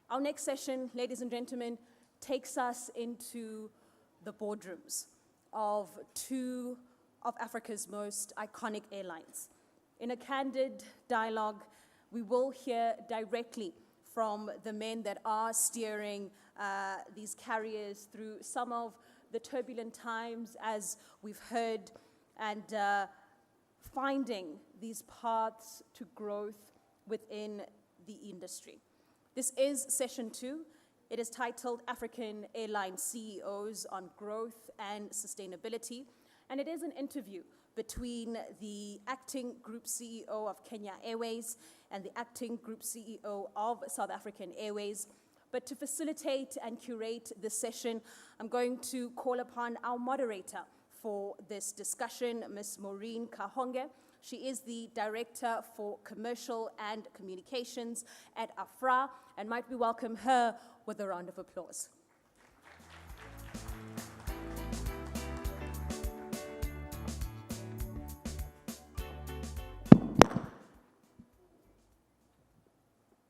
Our next session, ladies and gentlemen, takes us into the boardrooms of two of Africa's most iconic airlines. In a candid dialogue, we will hear directly from the men that are steering these carriers through some of the turbulent times, as we've heard, and finding these paths to growth within the industry. This is session 2. It is titled African Airline CEOs on Growth and Sustainability, and it is an interview between the acting Group CEO of Kenya Airways and the acting Group CEO of South African Airways. But to facilitate and curate this session, I'm going to call upon our moderator for this discussion, Ms. Maureen Kahonge. She is the Director for Commercial and Communications at AFRAA, and might we welcome her with a round of applause.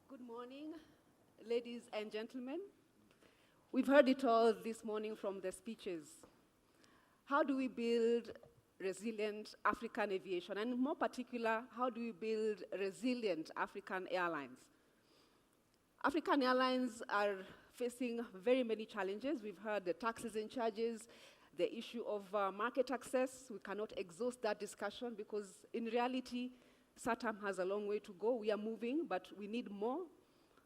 Good morning, ladies and gentlemen. We've heard it all this morning from the speeches. How do we build resilient African aviation? And in more particular, how do we build resilient African airlines? African airlines are facing very many challenges. We've heard the taxes and charges, the issue of market access. We cannot exhaust that discussion because in reality, SATAM has a long way to go. We are moving, but we need more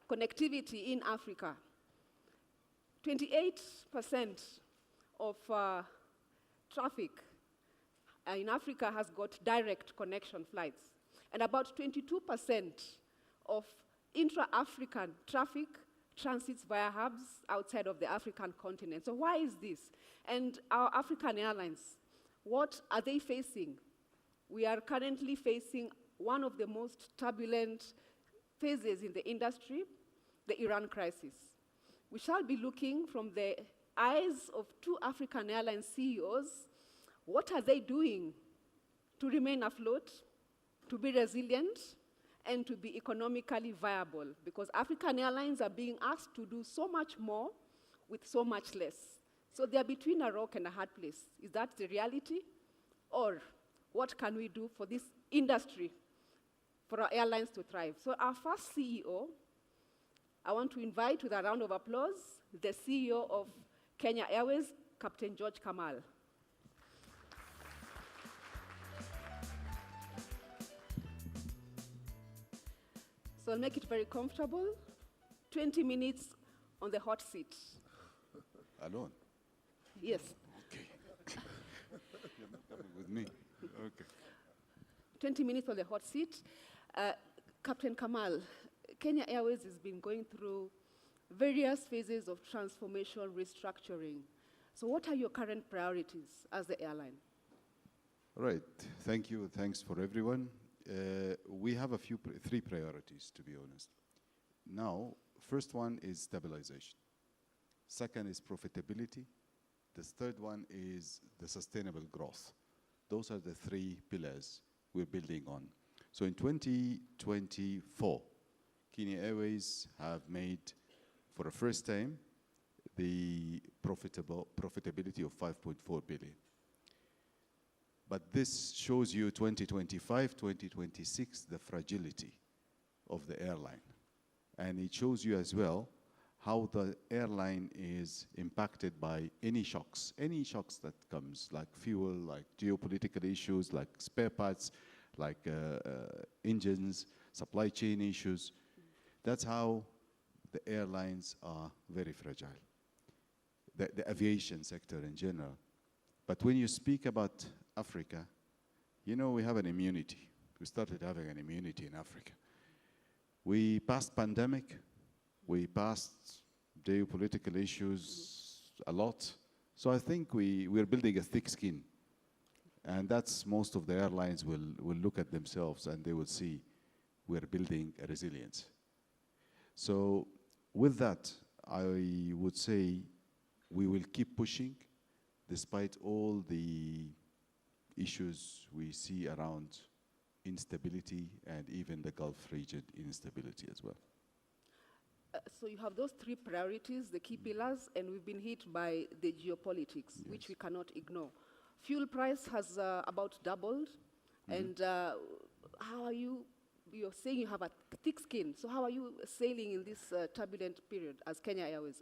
connectivity in Africa. 28% of traffic in Africa has got direct connection flights, and about 22% of intra-African traffic transits via hubs outside of the African continent. So why is this? And our African airlines, what are they facing? We are currently facing one of the most turbulent phases in the industry, the Iran crisis. We shall be looking from the eyes of two African airline CEOs. What are they doing to remain afloat, to be resilient, and to be economically viable? Because African airlines are being asked to do so much more with so much less. So they're between a rock and a hard place. Is that the reality? Or what can we do for this industry, for our airlines to thrive? So our first CEO, I want to invite with a round of applause, the CEO of Kenya Airways, Captain George Kamal. So I'll make it very comfortable. 20 minutes on the hot seat. Alone? Yes. Okay. You're not coming with me. Okay. 20 minutes on the hot seat. Captain Kamal, Kenya Airways has been going through various phases of transformation, restructuring. So what are your current priorities as the airline? All right. Thank you. Thanks for everyone. We have three priorities, to be honest. Now, first one is stabilization. Second is profitability. The third one is the sustainable growth. Those are the three pillars we're building on. So in 2024, Kenya Airways have made, for the first time, the profitability of 5.4 billion. But this shows you 2025, 2026, the fragility of the airline. And it shows you as well how the airline is impacted by any shocks that comes, like fuel, like geopolitical issues, like spare parts, like engines, supply chain issues. That's how the airlines are very fragile, the aviation sector in general. But when you speak about Africa, you know, we have an immunity. We started having an immunity in Africa. We passed pandemic, we passed geopolitical issues a lot. So I think we're building a thick skin. And that's most of the airlines will look at themselves and they will see we're building a resilience. So with that, I would say we will keep pushing despite all the issues we see around instability and even the Gulf region instability as well. So you have those three priorities, the key pillars, and we've been hit by the geopolitics, which we cannot ignore. Fuel price has about doubled, and how are you're saying you have a thick skin, so how are you sailing in this turbulent period as Kenya Airways?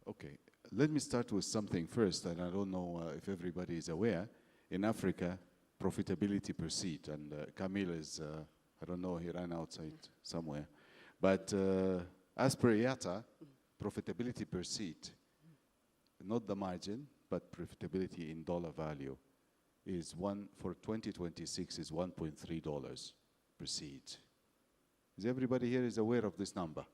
Okay, let me start with something first, and I don't know if everybody is aware. In Africa, profitability per seat, and Camille is, I don't know, he ran outside somewhere. But as per IATA, profitability per seat, not the margin, but profitability in dollar value, is for 2026 is $1.3 per seat. Is everybody here is aware of this number?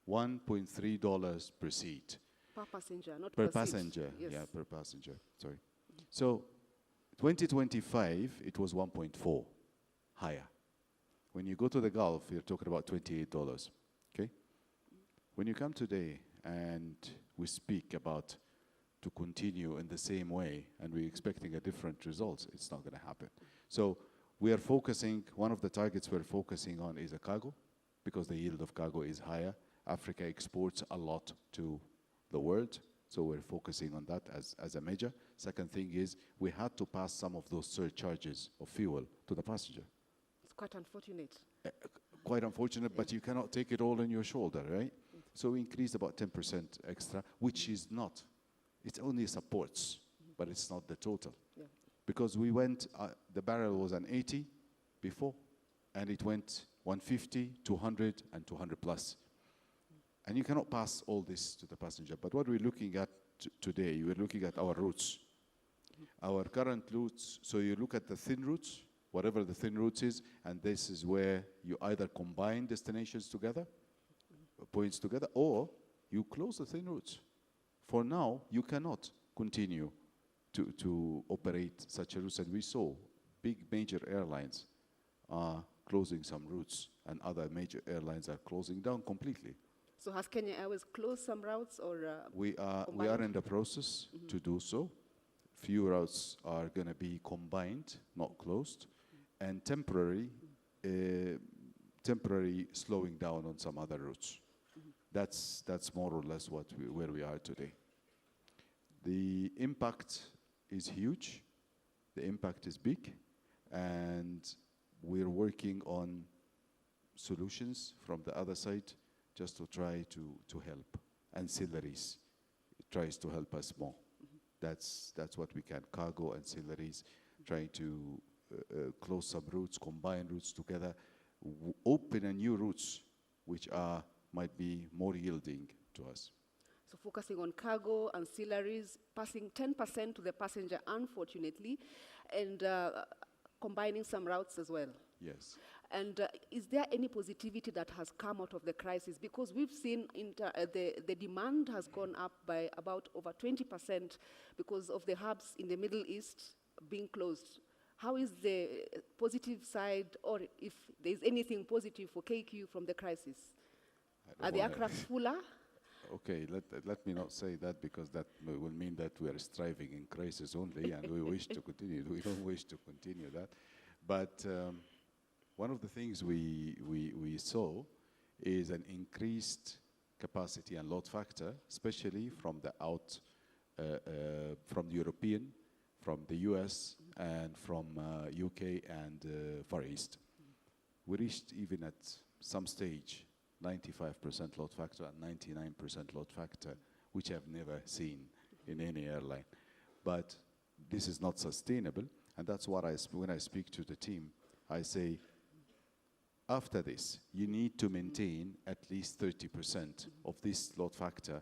$1.3 per seat. Per passenger, not Per per passenger, seat. Yes. yeah, per passenger, sorry. So 2025, it was 1.4 higher. When you go to the Gulf, you're talking about $28, okay? When you come today and we speak about to continue in the same way and we're expecting a different results, it's not going to happen. So we are focusing, one of the targets we're focusing on is a cargo, because the yield of cargo is higher. Africa exports a lot to the world, so we're focusing on that as a measure. Second thing is we had to pass some of those surcharges of fuel to the passenger. It's quite unfortunate. Quite unfortunate, but you cannot take it all on your shoulder, right? So we increased about 10% extra, which is not, it only supports, but it's not the total. Yeah. Because we went, the barrel was an 80 before, and it went 150, 200, and 200 plus. And you cannot pass all this to the passenger. But what we're looking at today, we're looking at our routes. Our current routes, so you look at the thin routes, whatever the thin routes is, and this is where you either combine destinations together, points together, or you close the thin routes. For now, you cannot continue to operate such a routes. And we saw big major airlines are closing some routes, and other major airlines are closing down completely. So has Kenya Airways closed some routes or we are in the process to do so. Few routes are going to be combined, not closed, and temporary slowing down on some other routes. That's more or less where we are today. The impact is huge. The impact is big, and we're working on solutions from the other side just to try to help. Ancillaries, it tries to help us more. That's what we can. Cargo, ancillaries, trying to close some routes, combine routes together, open a new routes which might be more yielding to us. So focusing on cargo, ancillaries, passing 10% to the passenger, unfortunately, and combining some routes as well. Yes. And is there any positivity that has come out of the crisis? Because we've seen the demand has gone up by about over 20% because of the hubs in the Middle East being closed. How is the positive side, or if there's anything positive for KQ from the crisis? Are the aircraft fuller? Okay, let me not say that, because that will mean that we are striving in crisis only, and we wish to continue. We don't wish to continue that. But one of the things we saw is an increased capacity and load factor, especially from the from the European, from the US, and from UK and Far East. We reached even at some stage 95% load factor and 99% load factor, which I've never seen in any airline. But this is not sustainable, and that's what when I speak to the team, I say, after this, you need to maintain at least 30% of this load factor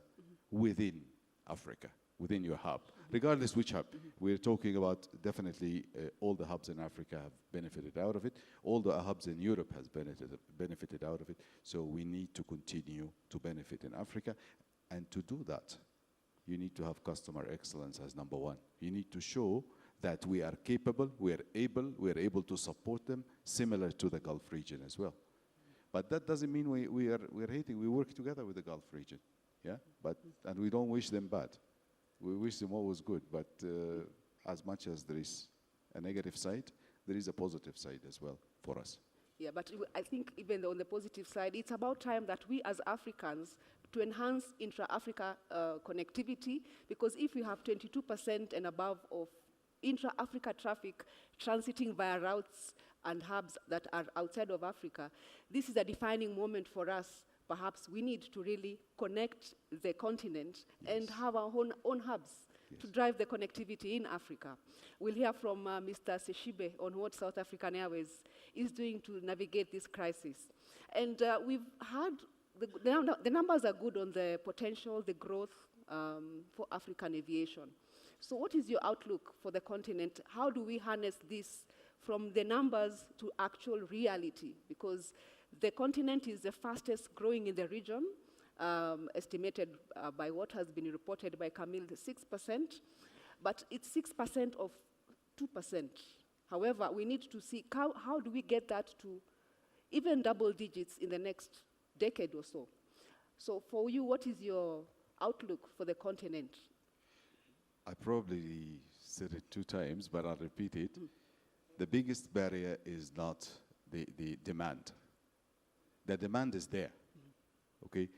within Africa, within your hub, regardless which hub. We're talking about definitely all the hubs in Africa have benefited out of it. All the hubs in Europe has benefited out of it. So we need to continue to benefit in Africa. And to do that, you need to have customer excellence as number one. You need to show that we are capable, we are able to support them, similar to the Gulf region as well. But that doesn't mean we're hating. We work together with the Gulf region, yeah. And we don't wish them bad. We wish them always good. But as much as there is a negative side, there is a positive side as well for us. Yeah, but I think even on the positive side, it's about time that we as Africans to enhance intra-Africa connectivity, because if we have 22% and above of intra-Africa traffic transiting via routes and hubs that are outside of Africa, this is a defining moment for us. Perhaps we need to really connect the continent and have our own hubs to drive the connectivity in Africa. We'll hear from Mr. Seshibe on what South African Airways is doing to navigate this crisis. And we've had, the numbers are good on the potential, the growth for African aviation. So what is your outlook for the continent? How do we harness this from the numbers to actual reality? Because the continent is the fastest growing in the region, estimated by what has been reported by Camille, 6%, but it's 6% of 2%. However, we need to see how do we get that to even double digits in the next decade or so. So for you, what is your outlook for the continent? I probably said it 2 times, but I'll repeat it. The biggest barrier is not the demand. The demand is there, okay?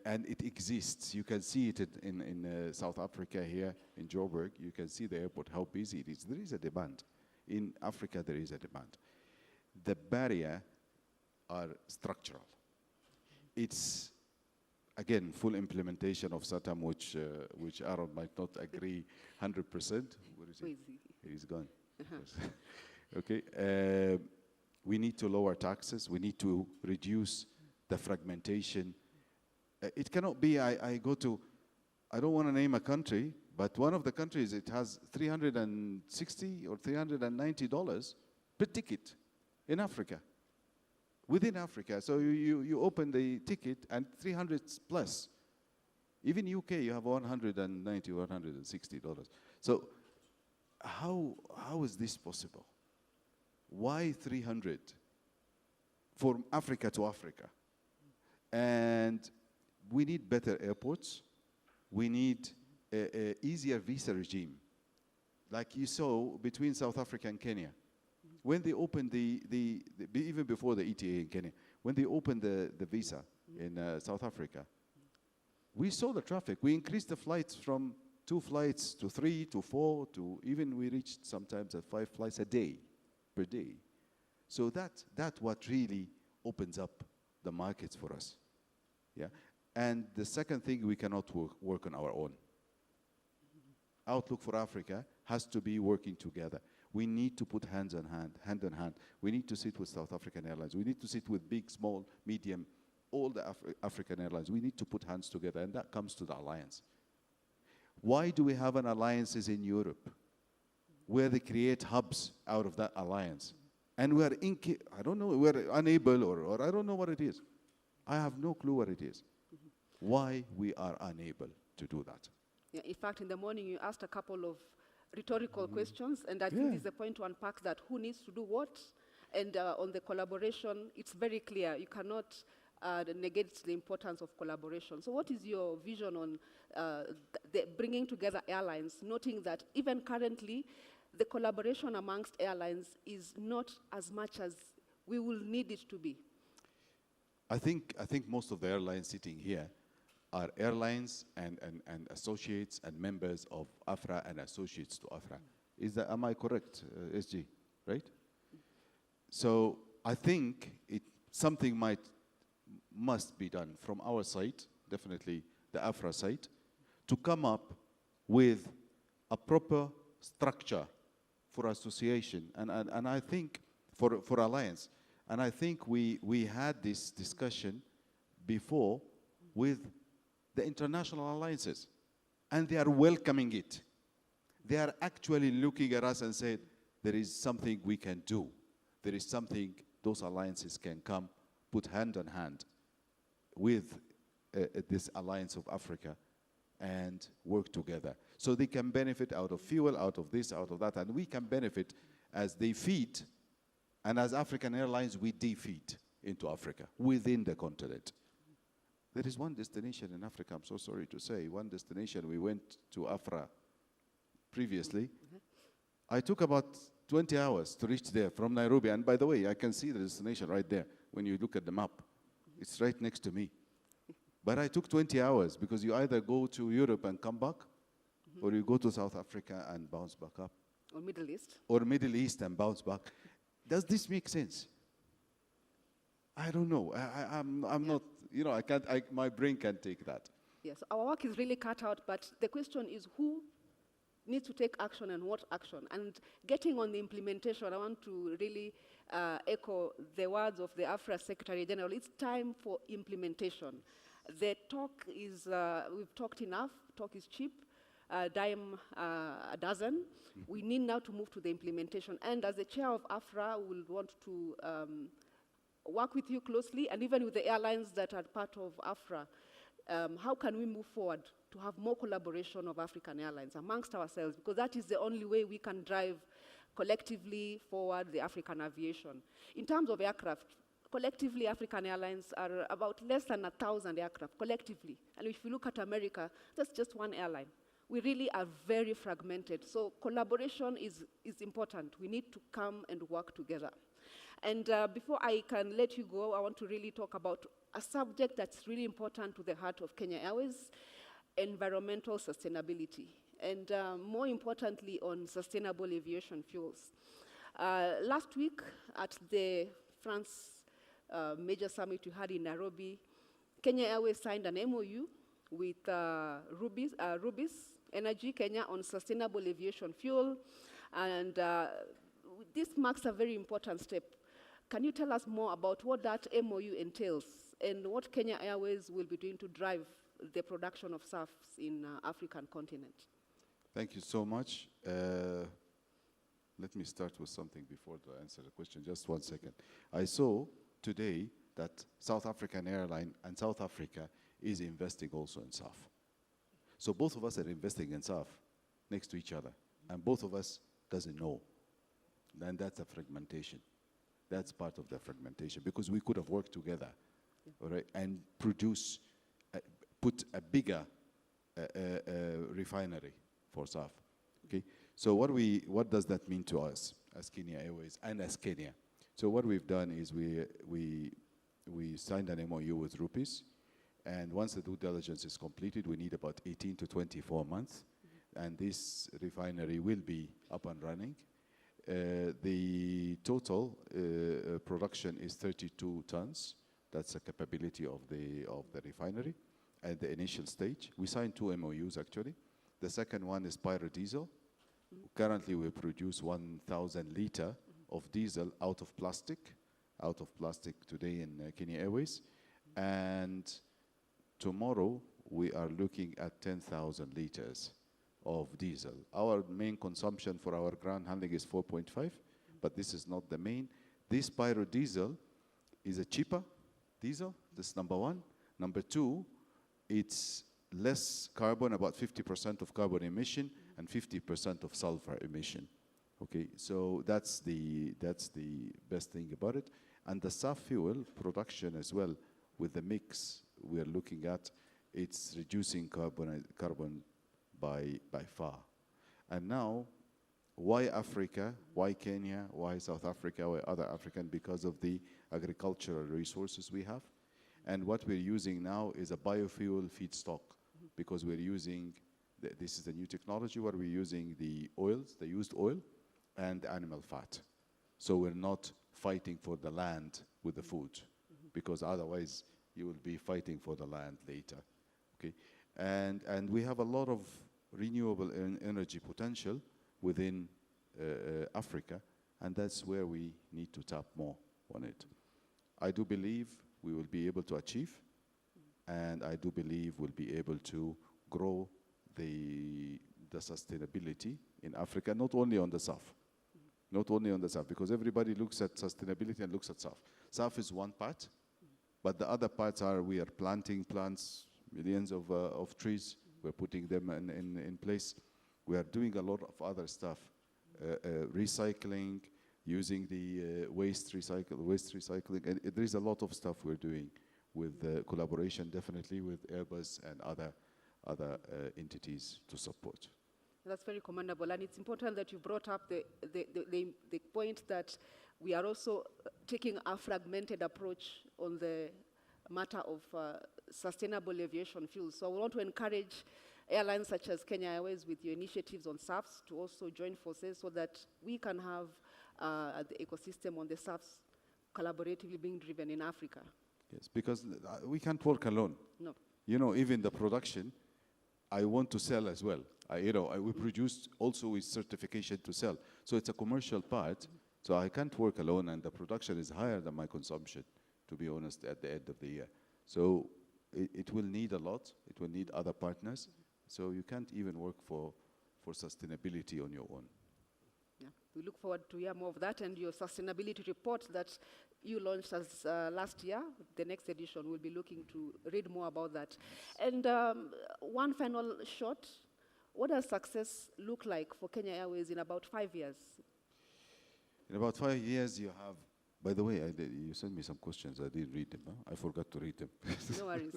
And it exists. You can see it in South Africa here, in Joburg. You can see the airport, how busy it is. There is a demand. In Africa, there is a demand. The barrier are structural. It's, again, full implementation of SATAM, which Aaron might not agree 100%. Where is he? He's gone. Okay. We need to lower taxes. We need to reduce the fragmentation. It cannot be, I don't want to name a country, but one of the countries, it has $360 or $390 per ticket in Africa, within Africa. So you open the ticket and 300 plus. Even UK, you have $190, $160. So how is this possible? Why 300 from Africa to Africa? And we need better airports. We need a easier visa regime. Like you saw between South Africa and Kenya. When they opened even before the ETA in Kenya, when they opened the visa in South Africa, we saw the traffic. We increased the flights from 2 flights to 3 to 4 to even we reached sometimes at 5 flights a day, per day. So that's what really opens up the markets for us. Yeah. And the second thing, we cannot work on our own. Outlook for Africa has to be working together. We need to put hand in hand. We need to sit with South African Airlines. We need to sit with big, small, medium, all the African airlines. We need to put hands together, and that comes to the alliance. Why do we have an alliances in Europe where they create hubs out of that alliance? And we're I don't know, we're unable or I don't know what it is. I have no clue what it is. Why we are unable to do that. Yeah, in fact, in the morning you asked a couple of rhetorical questions, and I think it's the point to unpack that who needs to do what. And on the collaboration, it's very clear. You cannot negate the importance of collaboration. So what is your vision on bringing together airlines, noting that even currently, the collaboration amongst airlines is not as much as we will need it to be? I think most of the airlines sitting here are airlines and associates and members of AFRAA and associates to AFRAA. Am I correct, SG, right? So I think something must be done from our side, definitely the AFRAA side, to come up with a proper structure for association and I think for alliance. And I think we had this discussion before with the international alliances, and they are welcoming it. They are actually looking at us and saying, there is something we can do. There is something those alliances can come, put hand in hand with this Alliance of Africa and work together. So they can benefit out of fuel, out of this, out of that, and we can benefit as they feed. And as African Airlines, we defeat into Africa, within the continent. There is one destination in Africa, I'm so sorry to say, one destination, we went to AFRAA previously. I took about 20 hours to reach there from Nairobi. And by the way, I can see the destination right there when you look at the map. It's right next to me. But I took 20 hours because you either go to Europe and come back, or you go to South Africa and bounce back up. Or Middle East. Or Middle East and bounce back. Does this make sense? I don't know. I'm not, my brain can't take that. Yes, our work is really cut out, but the question is who needs to take action and what action? And getting on the implementation, I want to really echo the words of the AFRAA Secretary General. It's time for implementation. The talk is, we've talked enough, talk is cheap, dime a dozen. We need now to move to the implementation. And as the chair of AFRAA, we will want to work with you closely, and even with the airlines that are part of AFRAA. How can we move forward to have more collaboration of African airlines amongst ourselves? Because that is the only way we can drive collectively forward the African aviation. In terms of aircraft, collectively African airlines are about less than 1,000 aircraft, collectively. And if you look at America, that's just one airline. We really are very fragmented. So collaboration is important. We need to come and work together. And before I can let you go, I want to really talk about a subject that's really important to the heart of Kenya Airways, environmental sustainability, and more importantly, on sustainable aviation fuels. Last week, at the France major summit we had in Nairobi, Kenya Airways signed an MOU with Rubis Energy Kenya on sustainable aviation fuel, and this marks a very important step. Can you tell us more about what that MOU entails and what Kenya Airways will be doing to drive the production of SAFs in African continent? Thank you so much. Let me start with something before I answer the question. Just 1 second. I saw today that South African Airline and South Africa is investing also in SAF. So both of us are investing in SAF next to each other, and both of us doesn't know. And that's a fragmentation. That's part of the fragmentation, because we could have worked together, all right, and produce, put a bigger refinery for SAF. Okay, so what does that mean to us as Kenya Airways and as Kenya? So what we've done is we signed an MOU with Rupis, and once the due diligence is completed, we need about 18 to 24 months, and this refinery will be up and running. The total production is 32 tons. That's the capability of the refinery at the initial stage. We signed 2 MOUs actually. The second one is biodiesel. Currently we produce 1,000 liter of diesel out of plastic today in Kenya Airways. And tomorrow we are looking at 10,000 liters of diesel. Our main consumption for our ground handling is 4.5, but this is not the main. This biodiesel is a cheaper diesel, that's number one. Number two, it's less carbon, about 50% of carbon emission and 50% of sulfur emission. Okay, so that's the best thing about it. And the SAF fuel production as well, with the mix we are looking at, it's reducing carbon by far. And now, why Africa? Why Kenya? Why South Africa? Why other African? Because of the agricultural resources we have. And what we're using now is a biofuel feedstock, because we're using, this is the new technology where we're using the oils, the used oil, and animal fat. So we're not fighting for the land with the food, because otherwise you will be fighting for the land later. Okay, and we have a lot of renewable energy potential within Africa, and that's where we need to tap more on it. I do believe we will be able to achieve, and I do believe we'll be able to grow the sustainability in Africa, not only on the SAF. Not only on the SAF, because everybody looks at sustainability and looks at SAF. SAF is one part, but the other parts are we are planting plants, millions of trees, we're putting them in place. We are doing a lot of other stuff, recycling, using the waste recycling, and there is a lot of stuff we're doing with collaboration, definitely with Airbus and other entities to support. That's very commendable, and it's important that you brought up the point that we are also taking a fragmented approach on the matter of sustainable aviation fuels. So we want to encourage airlines such as Kenya Airways with your initiatives on SAFs to also join forces so that we can have the ecosystem on the SAFs collaboratively being driven in Africa. Yes, because we can't work alone. No. You know, even the production, I want to sell as well. We produce also with certification to sell. So it's a commercial part. So I can't work alone, and the production is higher than my consumption, to be honest, at the end of the year. So it will need a lot. It will need other partners. So you can't even work for sustainability on your own. Yeah, we look forward to hear more of that, and your sustainability report that you launched as last year. The next edition, we'll be looking to read more about that. And one final shot, what does success look like for Kenya Airways in about 5 years? In about 5 years, you have, by the way, you sent me some questions. I didn't read them. Huh? I forgot to read them. No worries.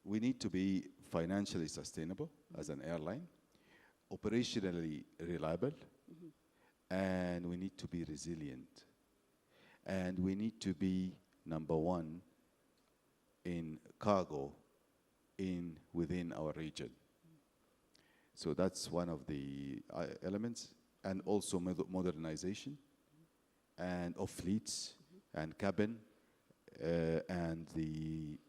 We need to be financially sustainable as an airline, operationally reliable, and we need to be resilient. And we need to be number one in cargo within our region. So that's one of the elements, and also modernization and of fleets and cabin and the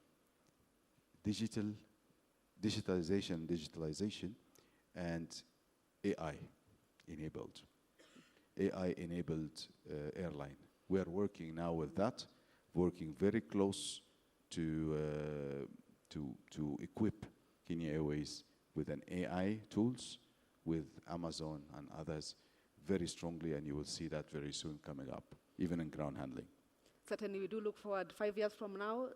digitalization and AI-enabled airline. We are working now with that, working very close to equip Kenya Airways with an AI tools, with Amazon and others very strongly, and you will see that very soon coming up, even in ground handling. Certainly, we do look forward 5 years from now,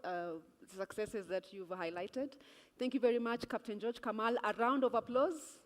successes that you've highlighted. Thank you very much, Captain George Kamal. A round of applause.